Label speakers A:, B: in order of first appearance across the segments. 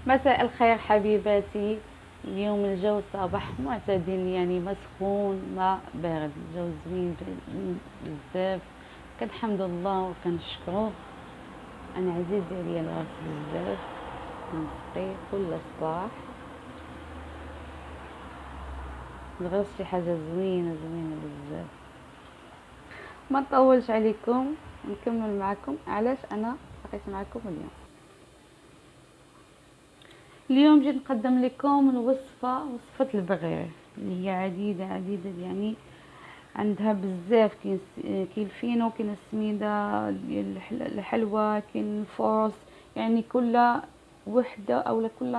A: مساء الخير حبيباتي. اليوم الجو صباح معتدل، يعني ما سخون ما بارد، الجو زوين بزاف. كنحمد الله وكنشكرو. انا عزيز عليا الغرس بزاف، كنسقي كل صباح الغرس، شي حاجه زوينه زوينه بزاف. ما نطولش عليكم، نكمل معكم علاش انا بقيت معكم اليوم. اليوم جيت نقدم لكم الوصفة، وصفة البغير اللي هي عديدة يعني عندها بزاف. كاين الفينو، كاين السميدة ديال الحلوى، كاين الفرص. يعني كل وحدة او كل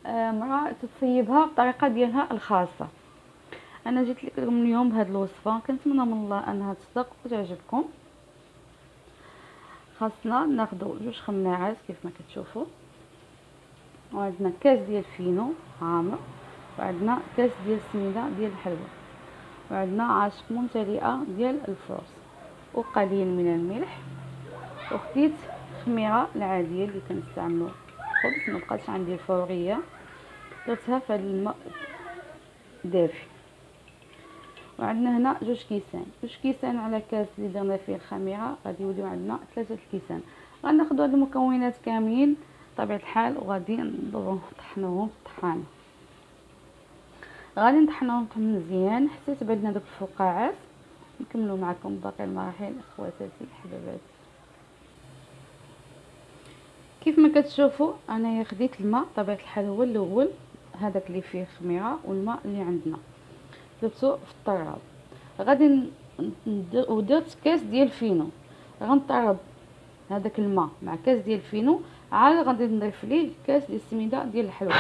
A: مرأة تطيبها بطريقة ديالها الخاصة. انا جيت لكم اليوم بهذه الوصفة، كنتمنى من الله انها تصدق وتعجبكم. خاصنا ناخذ جوج خماعات كيف ما كتشوفوا، وعندنا كاس ديال فينو عامر، وعندنا كاس ديال السميده ديال الحلوى، وعندنا عاشق ممتلئه ديال الفرص، وقليل من الملح. وخديت خميره العاديه اللي كنستعملوا خبز، ما بقاش عندي الفوريه، درتها في الماء دافي. وعندنا هنا جوج كيسان على كاس اللي درنا فيه الخميره، غادي يوليو عندنا 3 الكيسان. غناخذوا هاد المكونات كاملين بطبيعه الحال، وغادي نضربهم نطحنوهم في الطحانه. غادي نطحنوهم مزيان حتى تبان لنا دوك الفقاعات. نكملوا معكم باقي المراحل اخواتاتي الحبابات. كيف ما كتشوفوا انايا خديت الماء بطبيعه الحال هو الاول، هذاك اللي فيه خميره، والماء اللي عندنا درتو في الطراب. غادي ودرت كاس ديال الفينو، غنطرب هذاك الماء مع كاس ديال الفينو، عاد غادي نضيف ليه كاس ديال السميده ديال الحلوى.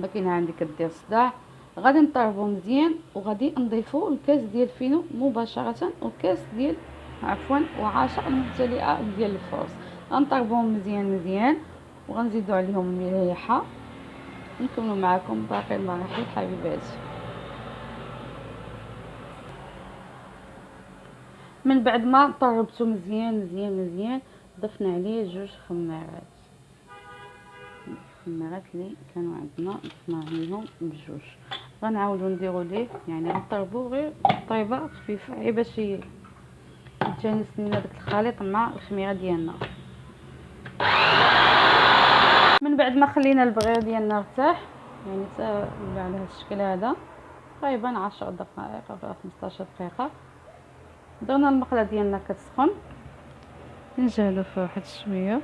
A: ما كاين عندي كدير صداع. غادي نطربو مزيان، وغادي نضيفو الكاس ديال الفينو مباشره، وكاس ديال وعاشق ممتلئه ديال الفرص. غنطربوهم مزيان وغنزيدو عليهم المليحه. نكملوا معكم باقي المراحل حبيباتي. من بعد ما طربته مزيان ضفنا عليه جوج خمارات. الخمارات اللي كانوا عندنا ضفنا عليهم بجوج. غنعاودو نديرو ليه، يعني غنطربو غير طيبه خفيفه غير باش يتجانس لنا داك الخليط مع الخميره ديالنا. من بعد ما خلينا البغير ديالنا ارتاح، يعني حتى ولا على هذا الشكل هذا، تقريبا 10 دقائق او 15 دقيقه، درنا المقله ديالنا كتسخن. نجهلو فيه واحد شويه،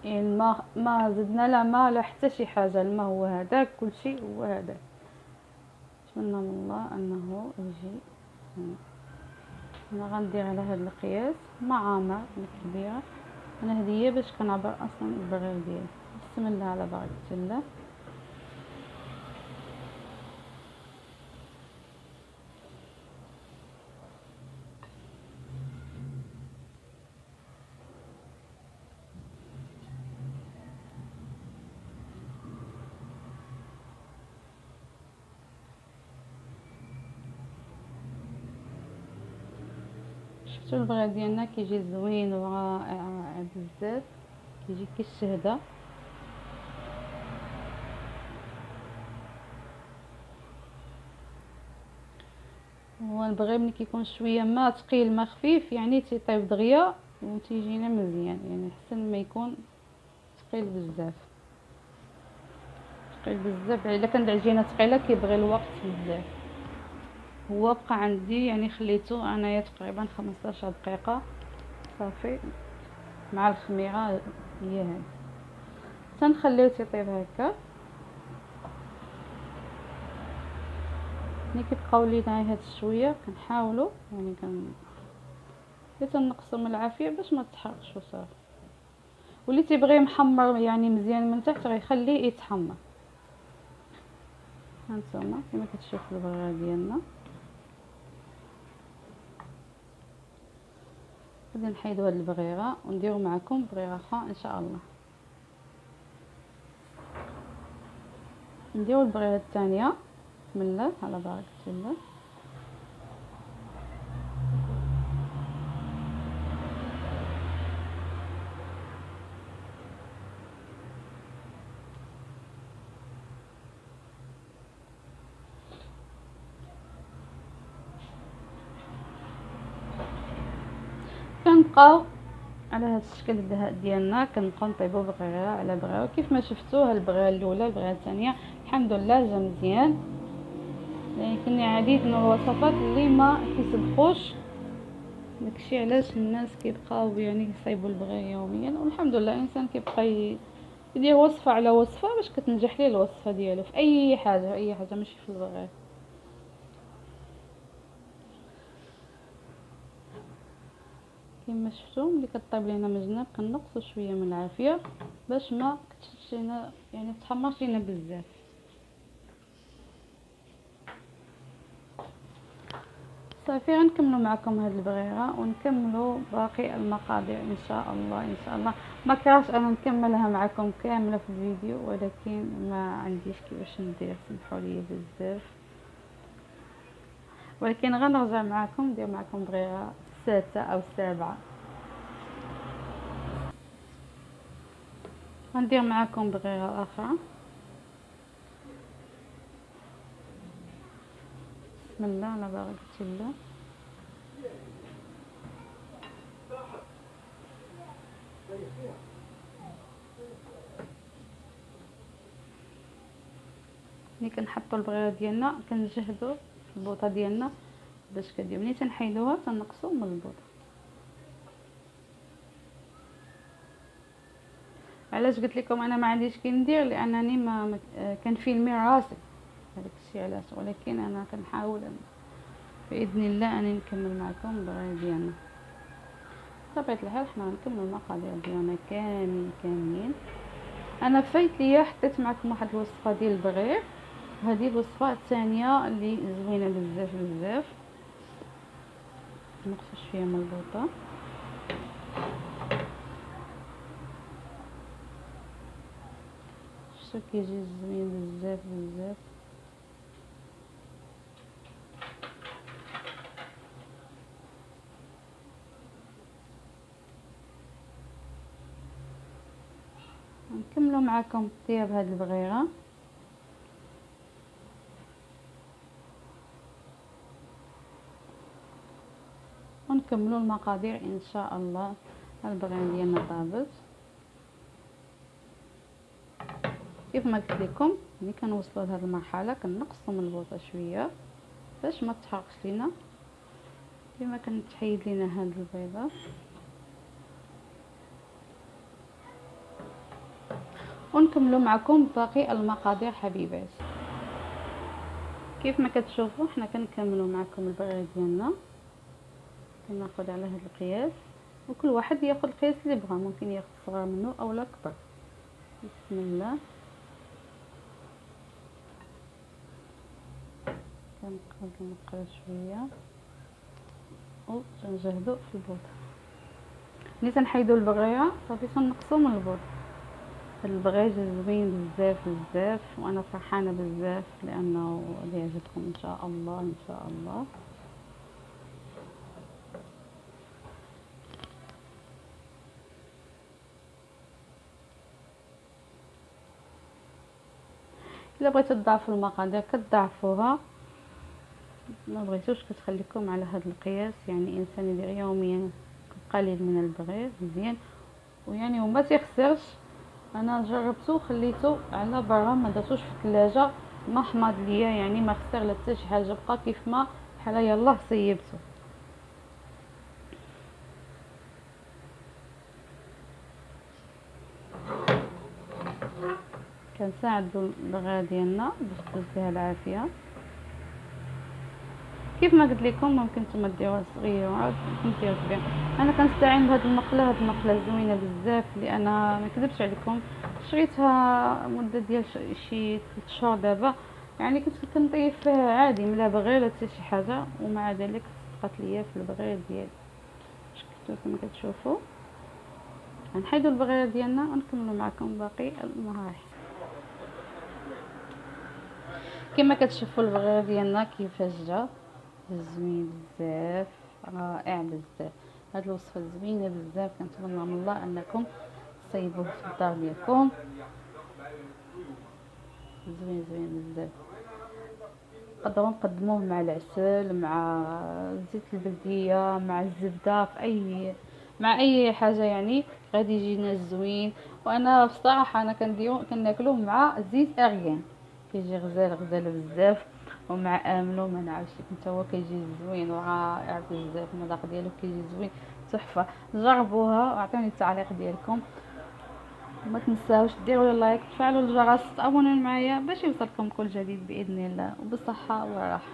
A: يعني الماء ما زدنا لا ماء لا حتى شي حاجه، الماء هو هذاك، كلشي هو هذاك. نتمنى من الله انه يجي. انا غندير على هذا القياس معامر كبيره، انا هديه باش كنعبر اصلا البغير ديالي. بسم الله على بركه الله. شفتوا البغير ديالنا كيجي زوين ورائع بزاف، كيجي كالشهده. هو البغير ملي كيكون شويه ما ثقيل ما خفيف، يعني تيطيب دغيا وتيجينا مزيان، يعني احسن ما يكون ثقيل بزاف. ثقيل بزاف الا كانت العجينه ثقيله كيبغي الوقت بزاف. هو بقى عندي يعني خليته انايا تقريبا 15 دقيقه صافي مع الخميره هي هذه. تنخليو تيطيب هكا. ملي كيبقاو لينا هاد شويه كنحاولوا يعني تنقصوا من العافيه باش ما تحرقش وصافي. واللي تيبغي محمر يعني مزيان من تحت غيخليه يتحمر. هانتوما كما كتشوفوا البغيره ديالنا. غادي نحيدو هاد البغيره ونديرو معكم بغيره اخرى ان شاء الله. نديرو البغيره الثانيه. بسم الله على بركه الله. كنبقاو على هذا الشكل ديالنا، كنبقاو نطيبو بغيره على بغيره. كيف ما شفتوا البغيره الاولى البغيره الثانيه الحمد لله جا مزيان. لكن العديد من الوصفات اللي ما كيسبقوش، داكشي علاش الناس كيبقاو يعني يصايبوا البغيه يوميا. والحمد لله الانسان كيبقى يدير وصفه على وصفه باش كتنجح ليه الوصفه ديالو في اي حاجه، اي حاجه ماشي في البغيه. كما شفتوا ملي كطيب لينا من الجناب كنقصوا شويه من العافيه باش ما كتشدش لينا يعني تحمرش لينا بزاف. صافي غنكملوا معكم هاد البغيره ونكملوا باقي المقادير ان شاء الله. ان شاء الله ما كرهتش انا نكملها معكم كامله في الفيديو، ولكن ما عنديش كيفاش ندير، سمحوا لي بزاف. ولكن غنرجع معكم ندير معكم بغيره السادسه او السابعه. غندير معكم بغيره اخرى. بسم الله على بركه الله. ملي كنحطوا البغيره ديالنا كنجهدوا البوطه ديالنا باش كدير ملي تنحيدوها تنقصوا من البوطه. علاش قلت لكم انا ما عنديش كي ندير؟ لانني ما كنفيلمي راسي، هذاك الشيء علاش. ولكن انا كنحاول باذن الله اني نكمل معكم البغيره ديالنا. بطبيعه الحال حنا غنكملوا المقادير ديالنا كاملين. انا فايت ليا حطيت معكم واحد الوصفه ديال البغير، هذه الوصفه الثانيه اللي زوينه بزاف بزاف. نقص شويه من البوطه. شتو كيجي زوين بزاف بزاف. نكملوا معكم طياب هذه البغيره. ونكملوا المقادير ان شاء الله. البغيره ديالنا طابت كيف ما قلت لكم. ملي كنوصلوا لهذه المرحله كنقصوا من البوطه شويه باش ما تحرقش لينا. كما كنتحيد لينا هذه البيضه ونكملوا معكم باقي المقادير حبيبات. كيف ما كتشوفوا حنا كنكملوا معكم البغيره ديالنا. كناخذ على هذا القياس وكل واحد ياخذ القياس اللي بغا، ممكن ياخذ صغر منه او لا كبر. بسم الله. كنقلب شويه وتنجهدوا في البوطه. ملي تنحيدوا البغيره صافي تنقصوا من البوطه. البغيج زوين بزاف بزاف وانا فرحانه بزاف لانه يعجبكم ان شاء الله ان شاء الله. الا بغيتو تضاعفوا المقادير كتضاعفوها، ما بغيتوش كتخليكم على هذا القياس. يعني انسان يدير يوميا قليل من البغيض مزيان ويعني وما تيخسرش. انا جربته خليته على برا ما درتوش في الثلاجه، ما حماض ليا يعني ما خسر لا حتى شي حاجه، بقى كيف ما بحال يلاه صيبته. كنساعدوا البغيره ديالنا باش تدوز ليها العافيه. كيف ما قلت لكم ممكن نتوما ديروها صغيره ممكن ديروا كبير. انا كنستعين بهذه المقله، هذه المقله زوينه بزاف لان ما نكذبش عليكم شريتها مده ديال شي 3 شهور دابا. يعني كنت كنطيب فيها عادي ملا بغير لا حتى شي حاجه، ومع ذلك صدقت ليا في البغير ديالي. كما كتشوفوا غنحيدوا البغيره ديالنا ونكملوا معكم باقي المراحل. كما كتشوفوا البغيره ديالنا كيفاش جا زوين بزاف رائع بزاف. هاد الوصفه زوينه بزاف، كنتمنى من الله انكم تصيبوه في الدار ديالكم. زوين زوين بزاف. نقدروا نقدموه مع العسل مع زيت البلديه مع الزبده في مع اي حاجه يعني غادي يجينا زوين. وانا بصراحه انا كناكلوه مع زيت ارغان، كيجي غزال غزال بزاف، ومع املو ما نعرفش حتى هو كيجي زوين ورائع بزاف، المذاق ديالو كيجي زوين تحفه. جربوها واعطوني التعليق ديالكم، وما تنساوش ديروا لايك، تفعلوا الجرس، تابونوا معايا باش يوصلكم كل جديد باذن الله، وبالصحه والراحه.